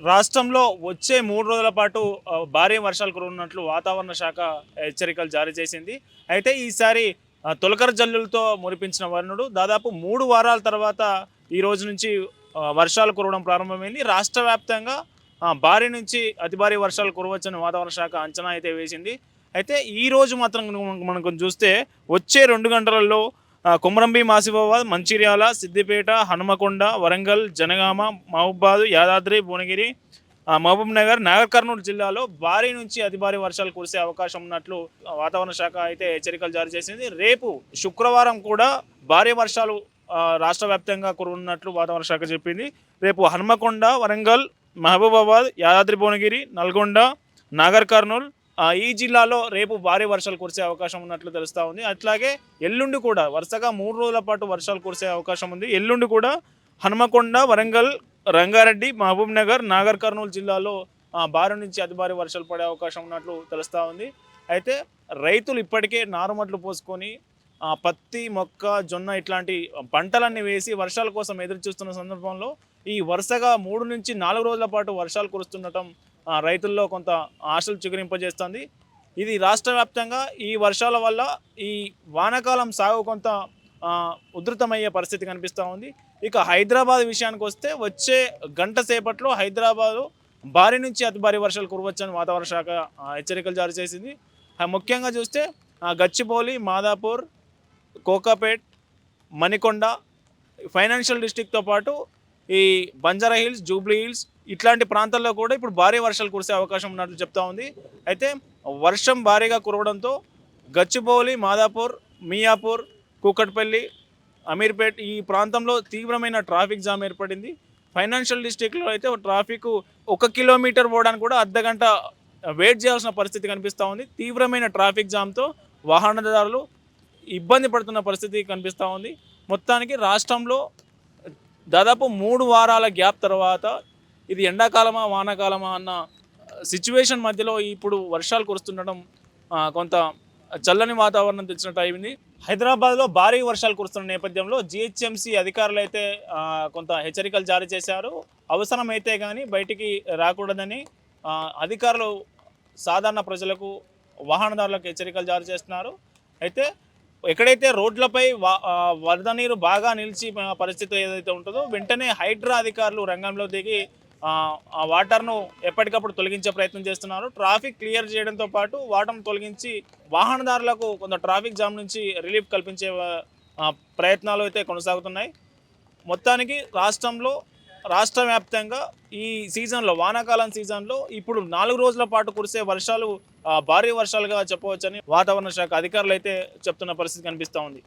రాష్ట్రంలో వచ్చే 3 రోజుల పాటు భారీ వర్షాలు కురవనున్నట్లు వాతావరణ శాఖ హెచ్చరికలు జారీ చేసింది. అయితే ఈసారి తొలకరి జల్లులతో మురిపించిన వరుణుడు దాదాపు 3 వారాల తర్వాత ఈ రోజు నుంచి వర్షాలు కురవడం ప్రారంభమైంది. రాష్ట్ర వ్యాప్తంగా భారీ నుంచి అతి భారీ వర్షాలు కురవచ్చని వాతావరణ శాఖ అంచనా అయితే వేసింది. అయితే ఈ రోజు మాత్రం మనం చూస్తే వచ్చే 2 గంటలలో కొమరంభీం ఆసిఫాబాద్, మంచిర్యాల, సిద్దిపేట, హనుమకొండ, వరంగల్, జనగామ, మహబూబాద్, యాదాద్రి, భువనగిరి, మహబూబ్ నగర్, నాగర్ కర్నూలు జిల్లాలో భారీ నుంచి అతి భారీ వర్షాలు కురిసే అవకాశం ఉన్నట్లు వాతావరణ శాఖ అయితే హెచ్చరికలు జారీ చేసింది. రేపు శుక్రవారం కూడా భారీ వర్షాలు రాష్ట్ర వ్యాప్తంగా కురవనున్నట్లు వాతావరణ శాఖ చెప్పింది. రేపు హనుమకొండ, వరంగల్, మహబూబాబాద్, యాదాద్రి, భువనగిరి, నల్గొండ, నాగర్ కర్నూల్ ఈ జిల్లాలో రేపు భారీ వర్షాలు కురిసే అవకాశం ఉన్నట్లు తెలుస్తూ ఉంది. అట్లాగే ఎల్లుండి కూడా వరుసగా 3 రోజుల పాటు వర్షాలు కురిసే అవకాశం ఉంది. ఎల్లుండి కూడా హనుమకొండ, వరంగల్, రంగారెడ్డి, మహబూబ్ నగర్, నాగర్ కర్నూలు జిల్లాలో భారీ నుంచి అతి భారీ వర్షాలు పడే అవకాశం ఉన్నట్లు తెలుస్తూ ఉంది. అయితే రైతులు ఇప్పటికే నారుమట్లు పోసుకొని పత్తి, మొక్క, జొన్న ఇట్లాంటి పంటలన్నీ వేసి వర్షాల కోసం ఎదురు చూస్తున్న సందర్భంలో ఈ వరుసగా 3 నుంచి 4 రోజుల పాటు వర్షాలు కురుస్తుండటం రైతుల్లో కొంత ఆశలు చిగురింపజేస్తుంది. ఇది రాష్ట్ర వ్యాప్తంగా ఈ వర్షాల వల్ల ఈ వానాకాలం సాగు కొంత ఉధృతమయ్యే పరిస్థితి కనిపిస్తూ ఉంది. ఇక హైదరాబాద్ విషయానికి వస్తే వచ్చే గంట సేపట్లో హైదరాబాదు భారీ నుంచి అతి భారీ వర్షాలు కురవచ్చని వాతావరణ శాఖ హెచ్చరికలు జారీ చేసింది. ముఖ్యంగా చూస్తే గచ్చిబౌలి, మాదాపూర్, కోకాపేట్, మణికొండ, ఫైనాన్షియల్ డిస్ట్రిక్ట్తో పాటు ఈ బంజారా హిల్స్, జూబ్లీ హిల్స్ ఇట్లాంటి ప్రాంతాల్లో కూడా ఇప్పుడు భారీ వర్షాలు కురిసే అవకాశం ఉన్నట్లు చెప్తా ఉంది. అయితే వర్షం భారీగా కురవడంతో గచ్చిబౌలి, మాదాపూర్, మియాపూర్, కూకట్పల్లి, అమీర్పేట్ ఈ ప్రాంతంలో తీవ్రమైన ట్రాఫిక్ జామ్ ఏర్పడింది. ఫైనాన్షియల్ డిస్ట్రిక్ట్లో అయితే ట్రాఫిక్ 1 కిలోమీటర్ పోవడానికి కూడా అర్ధగంట వెయిట్ చేయాల్సిన పరిస్థితి కనిపిస్తూ ఉంది. తీవ్రమైన ట్రాఫిక్ జామ్తో వాహనదారులు ఇబ్బంది పడుతున్న పరిస్థితి కనిపిస్తూ ఉంది. మొత్తానికి రాష్ట్రంలో దాదాపు 3 వారాల గ్యాప్ తర్వాత ఇది ఎండాకాలమా వానాకాలమా అన్న సిచ్యువేషన్ మధ్యలో ఇప్పుడు వర్షాలు కురుస్తుండడం కొంత చల్లని వాతావరణం తెచ్చినట్టు అయింది. హైదరాబాద్లో భారీ వర్షాలు కురుస్తున్న నేపథ్యంలో జిహెచ్ఎంసీ అధికారులు అయితే కొంత హెచ్చరికలు జారీ చేశారు. అవసరమైతే కానీ బయటికి రాకూడదని అధికారులు సాధారణ ప్రజలకు, వాహనదారులకు హెచ్చరికలు జారీ చేస్తున్నారు. అయితే ఎక్కడైతే రోడ్లపై వరద నీరు బాగా నిలిచి పరిస్థితి ఏదైతే ఉంటుందో వెంటనే హైడ్రా అధికారులు రంగంలో దిగి ఆ వాటర్ను ఎప్పటికప్పుడు తొలగించే ప్రయత్నం చేస్తున్నారు. ట్రాఫిక్ క్లియర్ చేయడంతో పాటు వాటర్ను తొలగించి వాహనదారులకు కొంత ట్రాఫిక్ జామ్ నుంచి రిలీఫ్ కల్పించే ప్రయత్నాలు అయితే కొనసాగుతున్నాయి. మొత్తానికి రాష్ట్ర వ్యాప్తంగా ఈ సీజన్లో, వానాకాలం సీజన్లో ఇప్పుడు 4 రోజుల పాటు కురిసే వర్షాలు భారీ వర్షాలుగా చెప్పవచ్చని వాతావరణ శాఖ అధికారులు అయితే చెప్తున్న పరిస్థితి కనిపిస్తూ ఉంది.